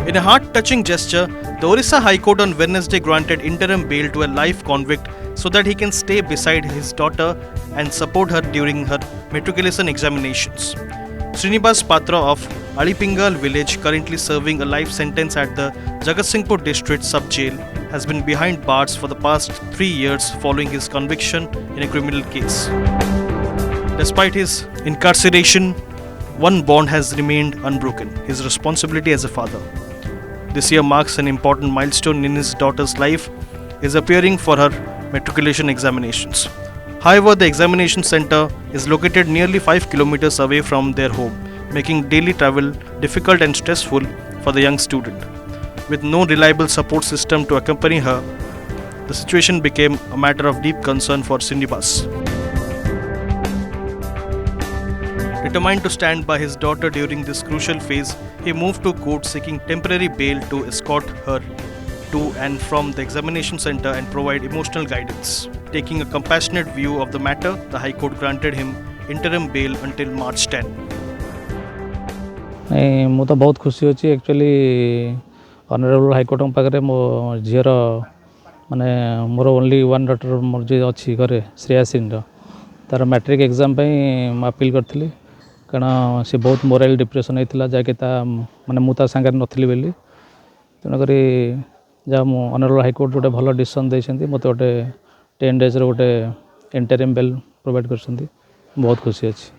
In a heart-touching gesture, the Orissa High Court on Wednesday granted interim bail to a life convict so that he can stay beside his daughter and support her during her matriculation examinations. Srinivas Patra of Alipingal village, currently serving a life sentence at the Jagatsinghpur district sub-jail, has been behind bars for the past 3 years following his conviction in a criminal case. Despite his incarceration, one bond has remained unbroken: his responsibility as a father. This year marks an important milestone in his daughter's life, is appearing for her matriculation examinations. However, the examination center is located nearly 5 kilometers away from their home, making daily travel difficult and stressful for the young student. With no reliable support system to accompany her, the situation became a matter of deep concern for Srinivas. Determined to stand by his daughter during this crucial phase, he moved to court seeking temporary bail to escort her to and from the examination center and provide emotional guidance. Taking a compassionate view of the matter, the High Court granted him interim bail until March 10. ମୁଁ ତ ବହୁତ ଖୁସି ଅଛି actually honourable high court पाखे मो झीर माने more only one daughter मोर जो अच्छी घरे श्रेयासिन तार मैट्रिक एग्जाम अपील करी कारण सी बहुत मोराल डिप्रेशन होता जहाँकि माने मुझे सांगे नी बोली तेणुक जहाँ ऑनरेबल हाईकोर्ट गोटे भल डिसीजन देते मत गोटे 10 days गोटे इंटरिम बेल प्रोवाइड कर बहुत खुशी अच्छी।